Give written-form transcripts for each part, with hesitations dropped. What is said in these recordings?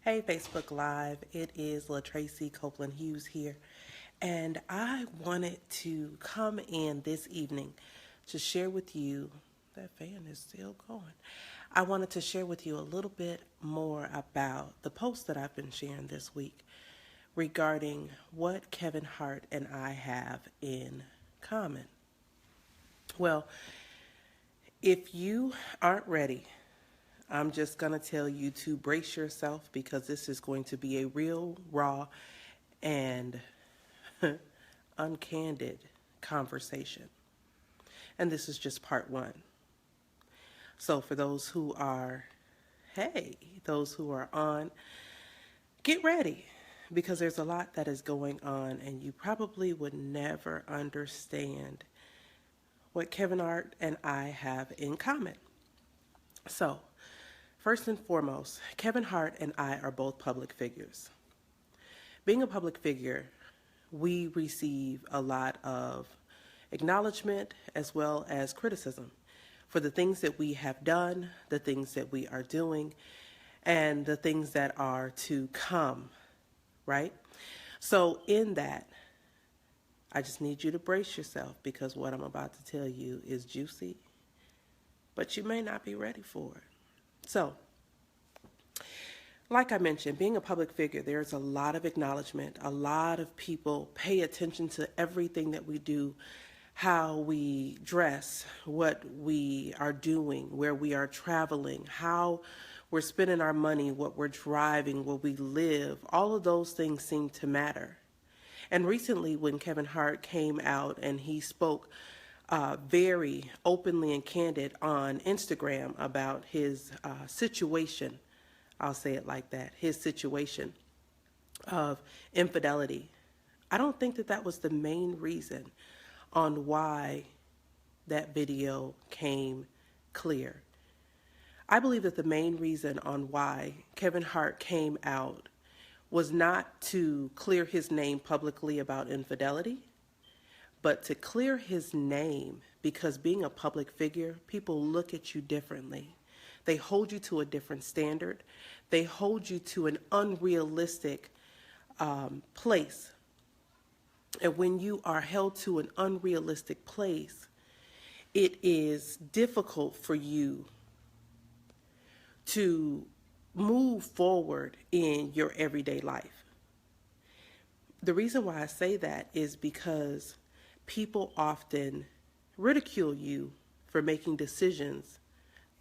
Hey, Facebook Live. It is LaTracey Copeland Hughes here. And I wanted to come in this evening to share with you, that fan is still going. I wanted to share with you a little bit more about the post that I've been sharing this week regarding what Kevin Hart and I have in common. Well, if you aren't ready, I'm just going to tell you to brace yourself because this is going to be a real, raw, and uncandid conversation. And this is just part one. So for those who are, those who are on, get ready because there's a lot that is going on and you probably would never understand what Kevin Hart and I have in common. So, first and foremost, Kevin Hart and I are both public figures. Being a public figure, we receive a lot of acknowledgement as well as criticism for the things that we have done, the things that we are doing, and the things that are to come, right? So in that, I just need you to brace yourself because what I'm about to tell you is juicy, but you may not be ready for it. So, like I mentioned, being a public figure, there's a lot of acknowledgement. A lot of people pay attention to everything that we do, how we dress, what we are doing, where we are traveling, how we're spending our money, what we're driving, where we live. All of those things seem to matter. And recently when Kevin Hart came out and he spoke very openly and candid on Instagram about his situation, I'll say it like that, his situation of infidelity. I don't think that that was the main reason on why that video came clear. I believe that the main reason on why Kevin Hart came out was not to clear his name publicly about infidelity, but to clear his name because being a public figure, people look at you differently. They hold you to a different standard. They hold you to an unrealistic place. And when you are held to an unrealistic place, it is difficult for you to move forward in your everyday life. The reason why I say that is because people often ridicule you for making decisions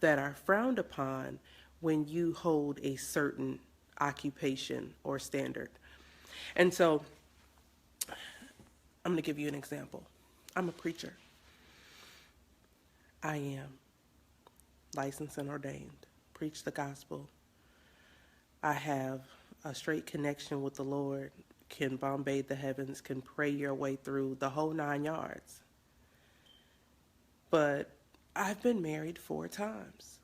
that are frowned upon when you hold a certain occupation or standard. And so I'm going to give you an example. I'm a preacher. I am licensed and ordained, preach the gospel. I have a straight connection with the Lord, can bombard the heavens, can pray your way through the whole 9 yards. But I've been married 4 times.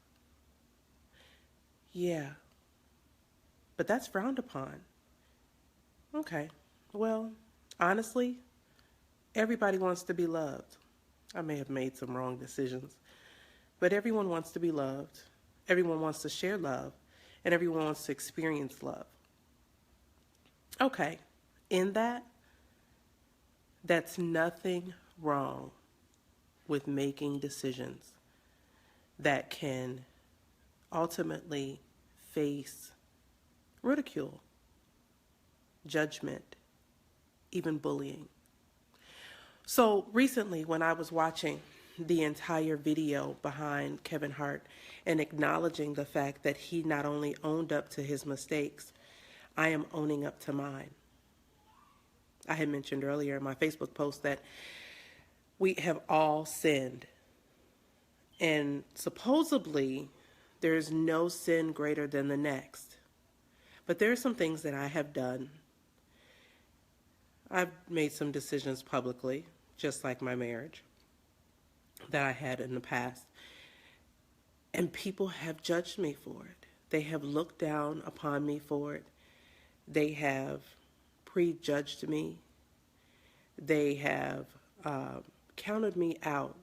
Yeah, but that's frowned upon. Okay, well, honestly, everybody wants to be loved. I may have made some wrong decisions, but everyone wants to be loved. Everyone wants to share love, and everyone wants to experience love. Okay, in that, that's nothing wrong with making decisions that can ultimately face ridicule, judgment, even bullying. So recently when I was watching the entire video behind Kevin Hart and acknowledging the fact that he not only owned up to his mistakes, I am owning up to mine. I had mentioned earlier in my Facebook post that we have all sinned. And supposedly, there's no sin greater than the next. But there are some things that I have done. I've made some decisions publicly, just like my marriage, that I had in the past. And people have judged me for it. They have looked down upon me for it. They have prejudged me. They have counted me out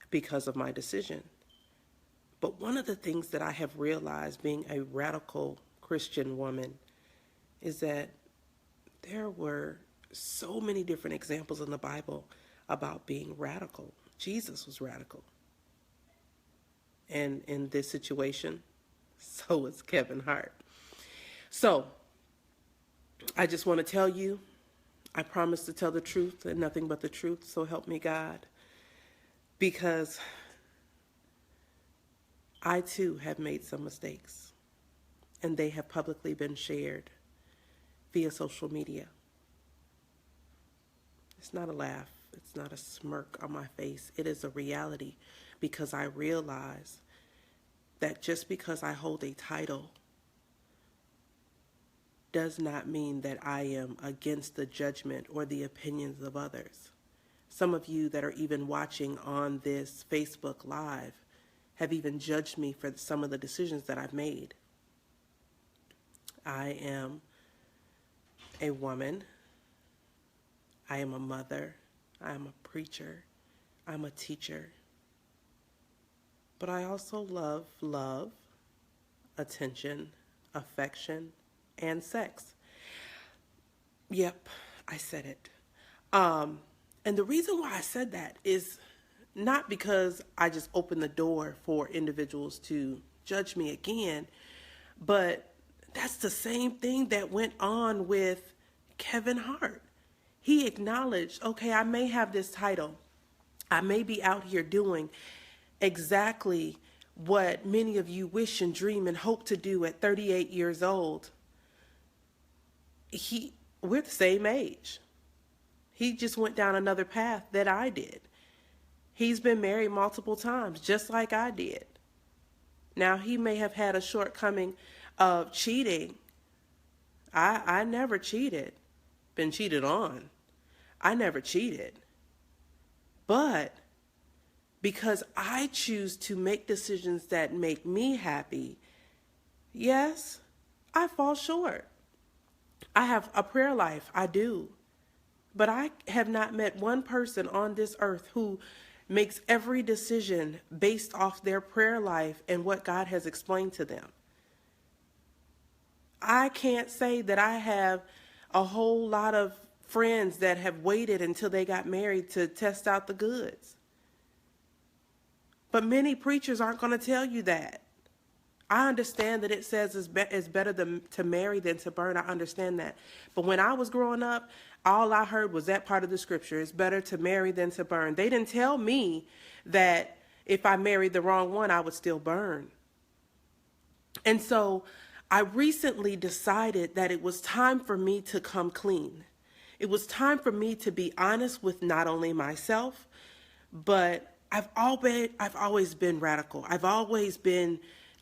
because of my decision. But one of the things that I have realized being a radical Christian woman is that there were so many different examples in the Bible about being radical. Jesus was radical. And in this situation, so was Kevin Hart. So, I just want to tell you, I promise to tell the truth and nothing but the truth, so help me God. Because I too have made some mistakes, and they have publicly been shared via social media. It's not a laugh. It's not a smirk on my face. It is a reality, because I realize that just because I hold a title does not mean that I am against the judgment or the opinions of others. Some of you that are even watching on this Facebook Live have even judged me for some of the decisions that I've made. I am a woman. I am a mother. I am a preacher. I'm a teacher. But I also love, attention, affection, and sex. Yep, I said it. And the reason why I said that is not because I just opened the door for individuals to judge me again, but that's the same thing that went on with Kevin Hart. He acknowledged, okay, I may have this title. I may be out here doing exactly what many of you wish and dream and hope to do at 38 years old. We're the same age. He just went down another path that I did. He's been married multiple times, just like I did. Now, he may have had a shortcoming of cheating. I never cheated. Been cheated on. I never cheated. But because I choose to make decisions that make me happy, yes, I fall short. I have a prayer life, I do. But I have not met one person on this earth who makes every decision based off their prayer life and what God has explained to them. I can't say that I have a whole lot of friends that have waited until they got married to test out the goods. But many preachers aren't going to tell you that. I understand that it says it's better to marry than to burn. I understand that. But when I was growing up, all I heard was that part of the scripture. It's better to marry than to burn. They didn't tell me that if I married the wrong one, I would still burn. And so I recently decided that it was time for me to come clean. It was time for me to be honest with not only myself, but I've always been radical. I've always been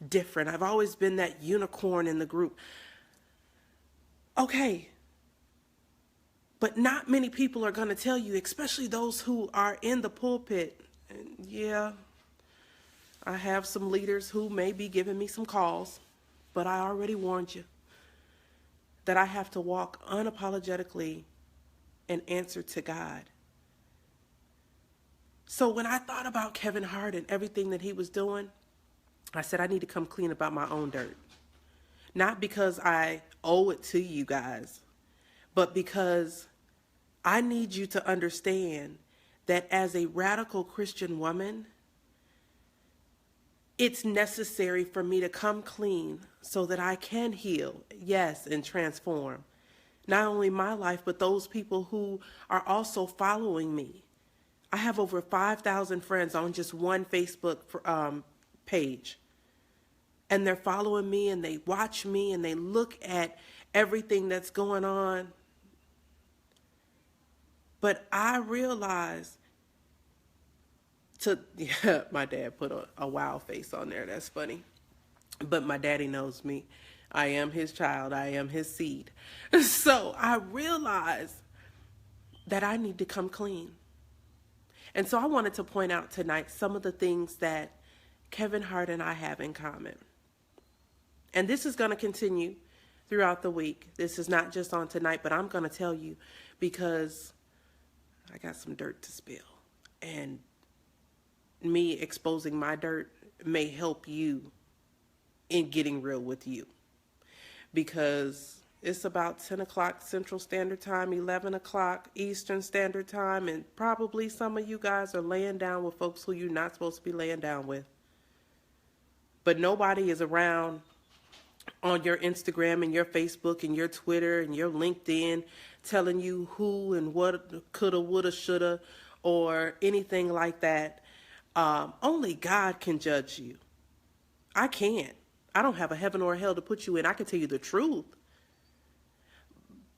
different. I've always been that unicorn in the group. Okay. But not many people are going to tell you, especially those who are in the pulpit. And yeah, I have some leaders who may be giving me some calls, but I already warned you that I have to walk unapologetically and answer to God. So when I thought about Kevin Hart and everything that he was doing, I said, I need to come clean about my own dirt. Not because I owe it to you guys, but because I need you to understand that as a radical Christian woman, it's necessary for me to come clean so that I can heal, yes, and transform not only my life, but those people who are also following me. I have over 5,000 friends on just one Facebook page. And they're following me and they watch me and they look at everything that's going on. But I realize my dad put a wow face on there. That's funny. But my daddy knows me. I am his child. I am his seed. So I realize that I need to come clean. And so I wanted to point out tonight some of the things that Kevin Hart and I have in common. And this is going to continue throughout the week. This is not just on tonight, but I'm going to tell you because I got some dirt to spill. And me exposing my dirt may help you in getting real with you. because it's about 10 o'clock Central Standard Time, 11 o'clock Eastern Standard Time, and probably some of you guys are laying down with folks who you're not supposed to be laying down with. But nobody is around on your Instagram and your Facebook and your Twitter and your LinkedIn telling you who and what coulda, woulda, shoulda, or anything like that. Only God can judge you. I can't. I don't have a heaven or a hell to put you in. I can tell you the truth.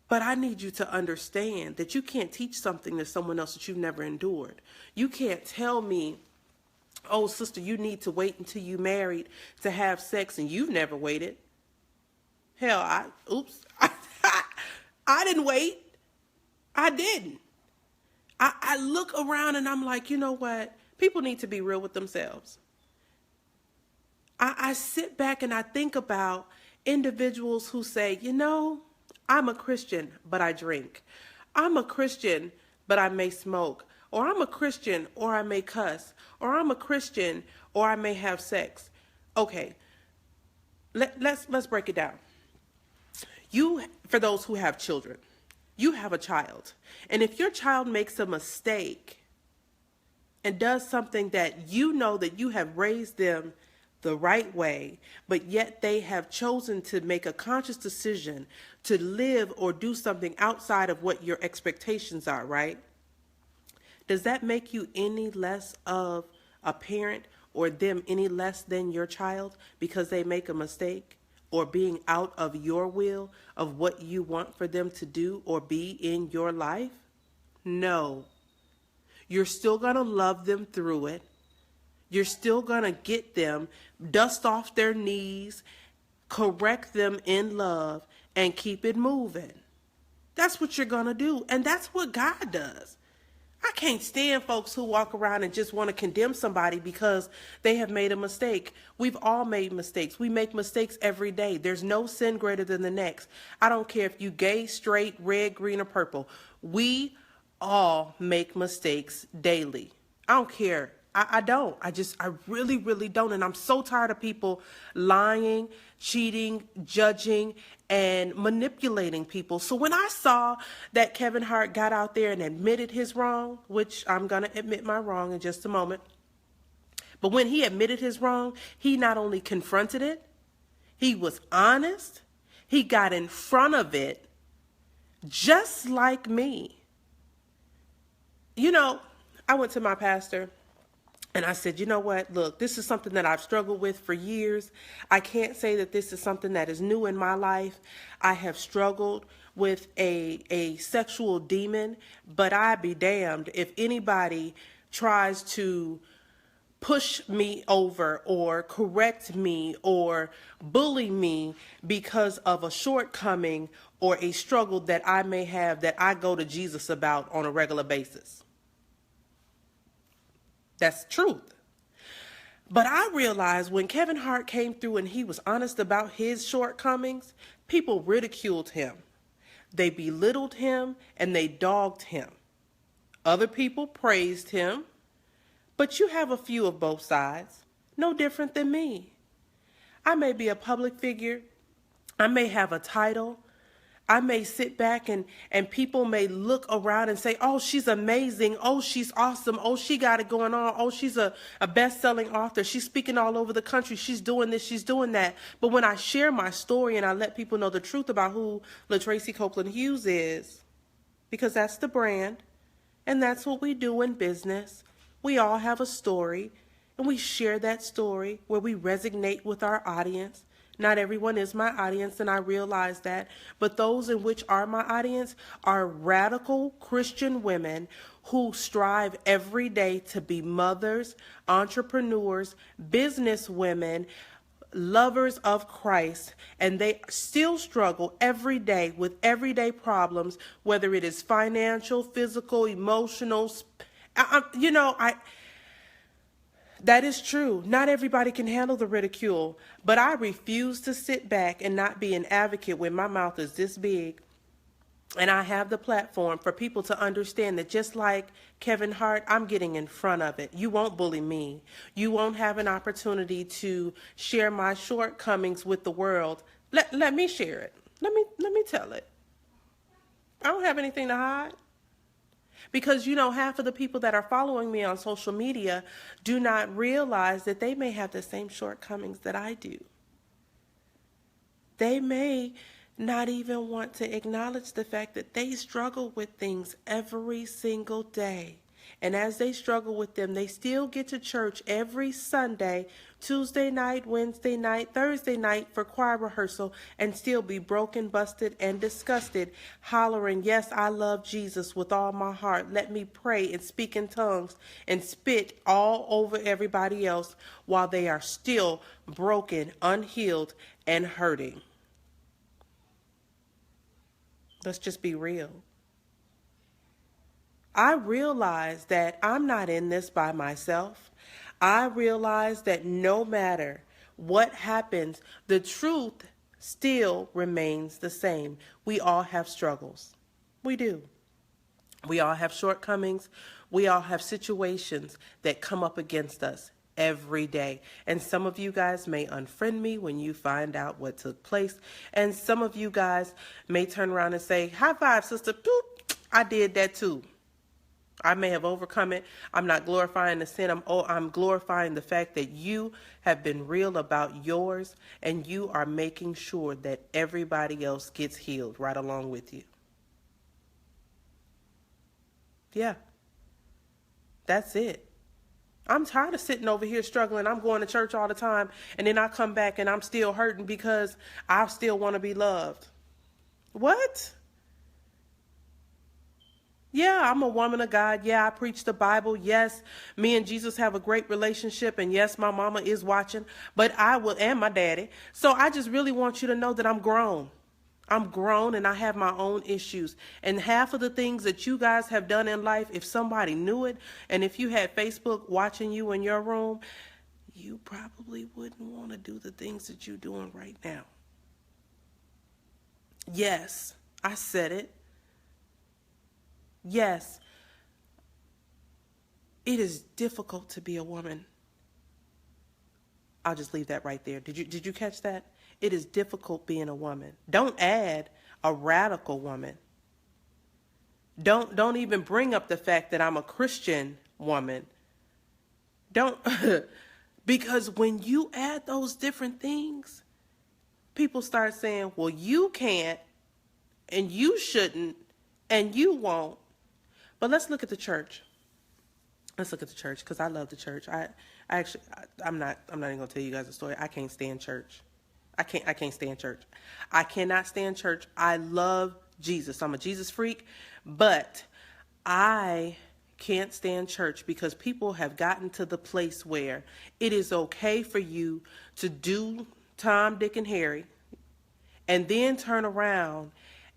But I need you to understand that you can't teach something to someone else that you've never endured. You can't tell me, oh, sister, you need to wait until you married to have sex, and you've never waited. Hell, I didn't wait. I didn't. I look around and I'm like, you know what? People need to be real with themselves. I sit back and I think about individuals who say, you know, I'm a Christian, but I drink. I'm a Christian, but I may smoke. Or I'm a Christian, or I may cuss. Or I'm a Christian, or I may have sex. Okay, let's break it down. You, for those who have children, you have a child. And if your child makes a mistake and does something that you know that you have raised them the right way, but yet they have chosen to make a conscious decision to live or do something outside of what your expectations are, right? Does that make you any less of a parent or them any less than your child because they make a mistake or being out of your will of what you want for them to do or be in your life? No. You're still going to love them through it. You're still going to get them, dust off their knees, correct them in love, and keep it moving. That's what you're going to do. And that's what God does. I can't stand folks who walk around and just want to condemn somebody because they have made a mistake. We've all made mistakes. We make mistakes every day. There's no sin greater than the next. I don't care if you gay, straight, red, green, or purple. We all make mistakes daily. I don't care. I don't. I really, really don't. And I'm so tired of people lying, cheating, judging, and manipulating people. So when I saw that Kevin Hart got out there and admitted his wrong, which I'm going to admit my wrong in just a moment, but when he admitted his wrong, he not only confronted it, he was honest, he got in front of it, just like me. You know, I went to my pastor and I said, you know what, look, this is something that I've struggled with for years. I can't say that this is something that is new in my life. I have struggled with a sexual demon, but I'd be damned if anybody tries to push me over or correct me or bully me because of a shortcoming or a struggle that I may have that I go to Jesus about on a regular basis. That's truth. But I realized when Kevin Hart came through and he was honest about his shortcomings, people ridiculed him. They belittled him and they dogged him. Other people praised him. But you have a few of both sides, no different than me. I may be a public figure. I may have a title. I may sit back and people may look around and say, oh, she's amazing. Oh, she's awesome. Oh, she got it going on. Oh, she's a best-selling author. She's speaking all over the country. She's doing this. She's doing that. But when I share my story and I let people know the truth about who LaTracey Copeland Hughes is, because that's the brand and that's what we do in business. We all have a story and we share that story where we resonate with our audience. Not everyone is my audience, and I realize that. But those in which are my audience are radical Christian women who strive every day to be mothers, entrepreneurs, business women, lovers of Christ, and they still struggle every day with everyday problems, whether it is financial, physical, emotional. That is true. Not everybody can handle the ridicule, but I refuse to sit back and not be an advocate when my mouth is this big And I have the platform for people to understand that just like Kevin Hart, I'm getting in front of it. You won't bully me. You won't have an opportunity to share my shortcomings with the world. Let me share it. Let me tell it. I don't have anything to hide. Because, half of the people that are following me on social media do not realize that they may have the same shortcomings that I do. They may not even want to acknowledge the fact that they struggle with things every single day. And as they struggle with them, they still get to church every Sunday, Tuesday night, Wednesday night, Thursday night for choir rehearsal, and still be broken, busted, and disgusted, hollering, "Yes, I love Jesus with all my heart. Let me pray and speak in tongues," and spit all over everybody else while they are still broken, unhealed, and hurting. Let's just be real. I realize that I'm not in this by myself. I realize that no matter what happens, the truth still remains the same. We all have struggles. We do. We all have shortcomings. We all have situations that come up against us every day. And some of you guys may unfriend me when you find out what took place. And some of you guys may turn around and say, "High five, sister. Boop, I did that too." I may have overcome it. I'm not glorifying the sin. I'm glorifying the fact that you have been real about yours and you are making sure that everybody else gets healed right along with you. Yeah, that's it. I'm tired of sitting over here struggling. I'm going to church all the time, and then I come back and I'm still hurting because I still want to be loved. What? Yeah, I'm a woman of God. Yeah, I preach the Bible. Yes, me and Jesus have a great relationship. And yes, my mama is watching, but and my daddy. So I just really want you to know that I'm grown. I'm grown and I have my own issues. And half of the things that you guys have done in life, if somebody knew it, and if you had Facebook watching you in your room, you probably wouldn't want to do the things that you're doing right now. Yes, I said it. Yes, it is difficult to be a woman. I'll just leave that right there. Did you catch that? It is difficult being a woman. Don't add a radical woman. Don't even bring up the fact that I'm a Christian woman. Don't because when you add those different things, people start saying, "Well, you can't and you shouldn't and you won't." But let's look at the church. Let's look at the church because I love the church. I'm not even gonna tell you guys a story. I can't stand church. I can't stand church. I cannot stand church. I love Jesus. I'm a Jesus freak, but I can't stand church because people have gotten to the place where it is okay for you to do Tom, Dick, and Harry and then turn around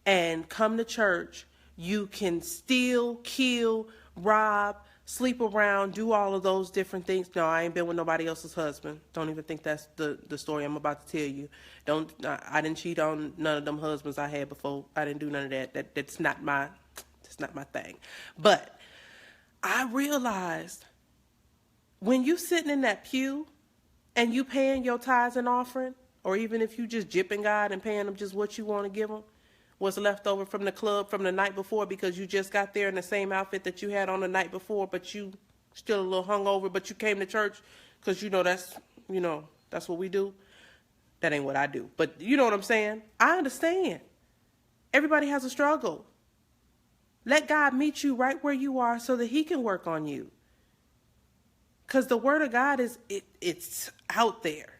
and come to church. You can steal, kill, rob, sleep around, do all of those different things. No, I ain't been with nobody else's husband. Don't even think that's the story I'm about to tell you. I didn't cheat on none of them husbands I had before. I didn't do none of that. That's not my thing. But I realized when you sitting in that pew and you paying your tithes and offering, or even if you just jipping God and paying him just what you want to give him, what's left over from the club from the night before because you just got there in the same outfit that you had on the night before, but you still a little hungover, but you came to church because that's what we do. That ain't what I do, but you know what I'm saying? I understand. Everybody has a struggle. Let God meet you right where you are so that he can work on you. Because the word of God it's out there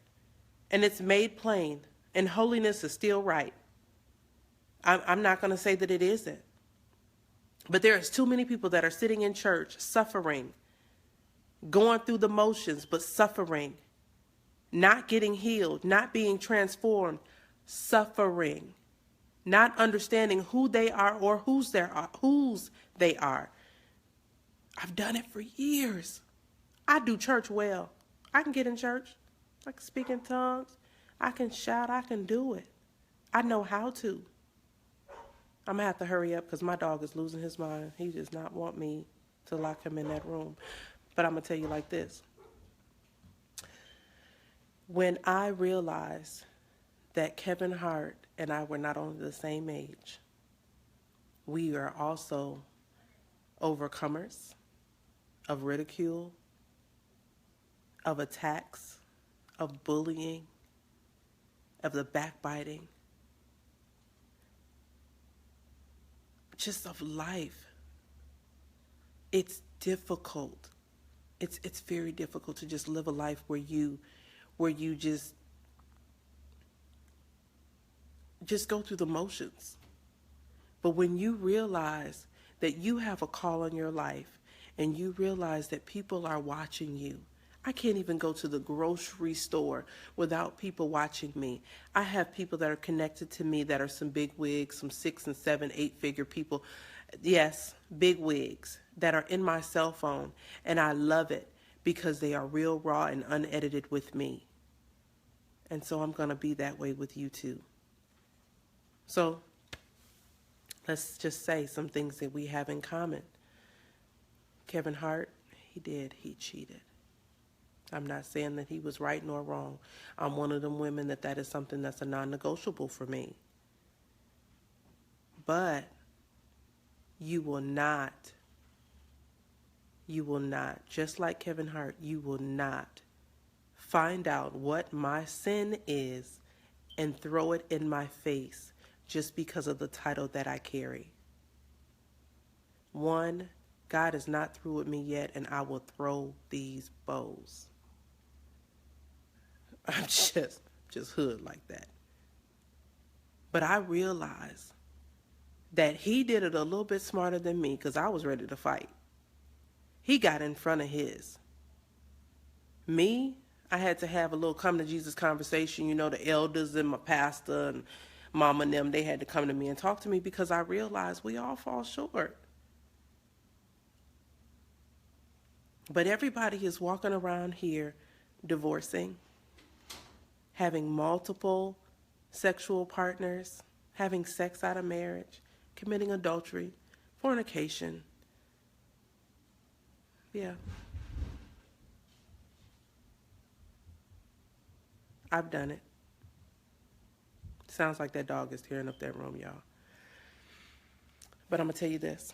and it's made plain and holiness is still right. I'm not going to say that it isn't. But there is too many people that are sitting in church suffering, going through the motions, but suffering, not getting healed, not being transformed, suffering, not understanding who they are or whose they are. I've done it for years. I do church well. I can get in church. I can speak in tongues. I can shout. I can do it. I know how to. I'm going to have to hurry up because my dog is losing his mind. He does not want me to lock him in that room. But I'm going to tell you like this. When I realized that Kevin Hart and I were not only the same age, we are also overcomers of ridicule, of attacks, of bullying, of the backbiting, just of life. It's difficult. It's very difficult to just live a life where you just go through the motions. But when you realize that you have a call on your life and you realize that people are watching you, I can't even go to the grocery store without people watching me. I have people that are connected to me that are some big wigs, some 6 and 7, 8-figure people. Yes, big wigs that are in my cell phone, and I love it because they are real, raw, and unedited with me. And so I'm going to be that way with you too. So let's just say some things that we have in common. Kevin Hart, he cheated. I'm not saying that he was right nor wrong. I'm one of them women that is something that's a non-negotiable for me. But you will not, just like Kevin Hart, you will not find out what my sin is and throw it in my face just because of the title that I carry. One, God is not through with me yet, and I will throw these bows. I'm just hood like that. But I realize that he did it a little bit smarter than me because I was ready to fight. He got in front of his. Me, I had to have a little come to Jesus conversation. You know, the elders and my pastor and mama and them, they had to come to me and talk to me because I realized we all fall short. But everybody is walking around here divorcing, having multiple sexual partners, having sex out of marriage, committing adultery, fornication. Yeah. I've done it. Sounds like that dog is tearing up that room, y'all. But I'm going to tell you this.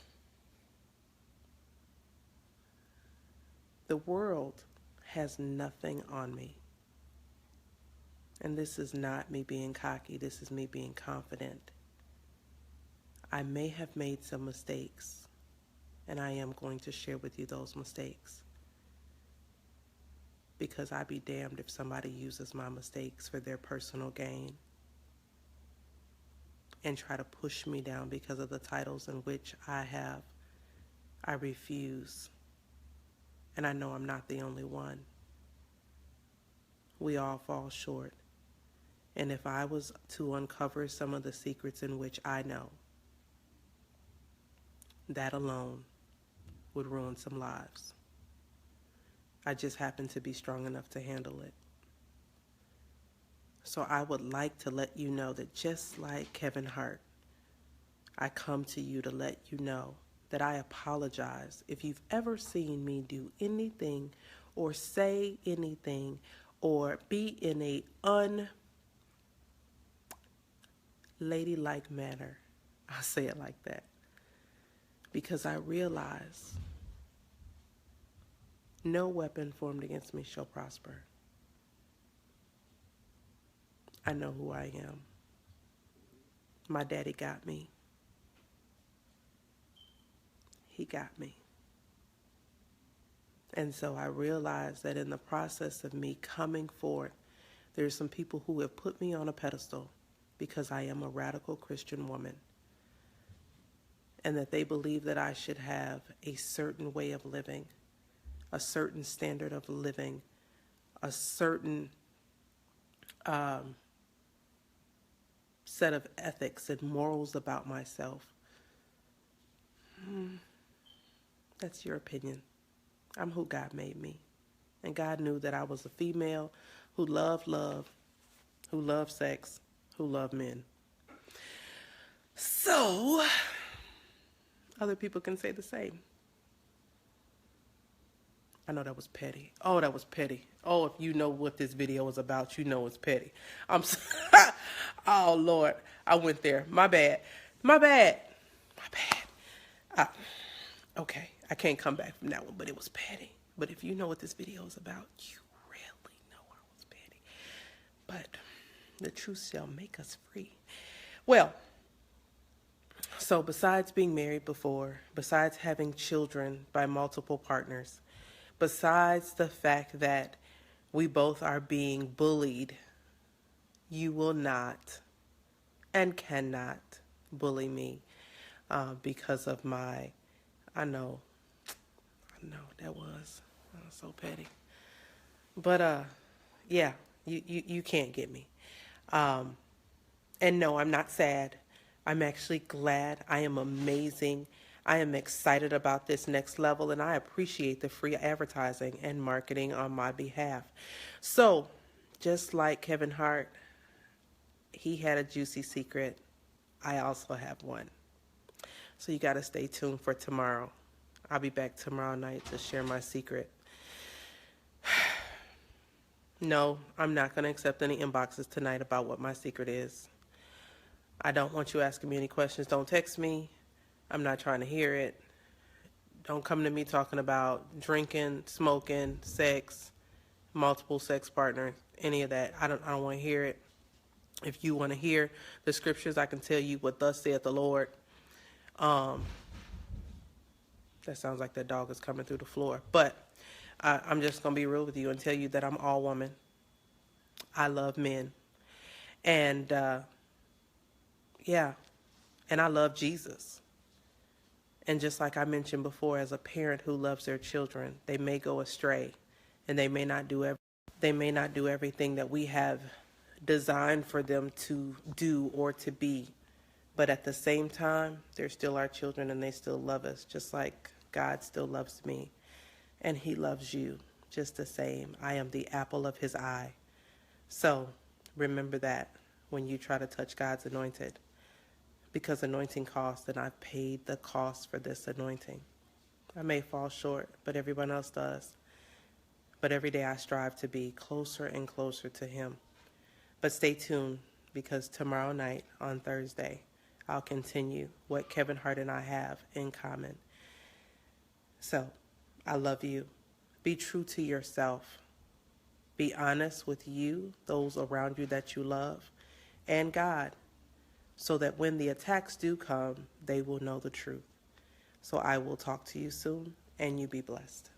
The world has nothing on me. And this is not me being cocky. This is me being confident. I may have made some mistakes, and I am going to share with you those mistakes. Because I'd be damned if somebody uses my mistakes for their personal gain and try to push me down because of the titles in which I have. I refuse. And I know I'm not the only one. We all fall short. And if I was to uncover some of the secrets in which I know, that alone would ruin some lives. I just happen to be strong enough to handle it. So I would like to let you know that just like Kevin Hart, I come to you to let you know that I apologize if you've ever seen me do anything or say anything or be in a unladylike manner. I'll say it like that. Because I realize no weapon formed against me shall prosper. I know who I am. My daddy got me. He got me. And so I realized that in the process of me coming forth, there's some people who have put me on a pedestal because I am a radical Christian woman. And that they believe that I should have a certain way of living, a certain standard of living, a certain set of ethics and morals about myself. That's your opinion. I'm who God made me. And God knew that I was a female who loved love, who loved sex, who loved men. So So, other people can say the same. I know that was petty. Oh, that was petty. Oh, if you know what this video is about, you know it's petty. I'm so oh, Lord. I went there. My bad. My bad. My bad. Okay. I can't come back from that one, but it was petty. But if you know what this video is about, you really know I was petty. But the truth shall make us free. Well, so besides being married before, besides having children by multiple partners, besides the fact that we both are being bullied, you will not and cannot bully me because of my, I know that was so petty. But yeah, you can't get me. And no, I'm not sad. I'm actually glad. I am amazing. I am excited about this next level, and I appreciate the free advertising and marketing on my behalf. So, just like Kevin Hart, he had a juicy secret. I also have one. So you got to stay tuned for tomorrow. I'll be back tomorrow night to share my secret. No, I'm not going to accept any inboxes tonight about what my secret is. I don't want you asking me any questions. Don't text me. I'm not trying to hear it. Don't come to me talking about drinking, smoking, sex, multiple sex partners, any of that. I don't want to hear it. If you want to hear the scriptures, I can tell you what thus saith the Lord. That sounds like that dog is coming through the floor. But I'm just going to be real with you and tell you that I'm all woman. I love men. And yeah, and I love Jesus. And just like I mentioned before, as a parent who loves their children, they may go astray and they may not do everything that we have designed for them to do or to be. But at the same time, they're still our children and they still love us, just like God still loves me. And he loves you just the same. I am the apple of his eye. So remember that when you try to touch God's anointed. Because anointing costs, and I've paid the cost for this anointing. I may fall short, but everyone else does. But every day I strive to be closer and closer to him. But stay tuned, because tomorrow night on Thursday, I'll continue what Kevin Hart and I have in common. So, I love you. Be true to yourself. Be honest with you, those around you that you love, and God, so that when the attacks do come, they will know the truth. So I will talk to you soon, and you be blessed.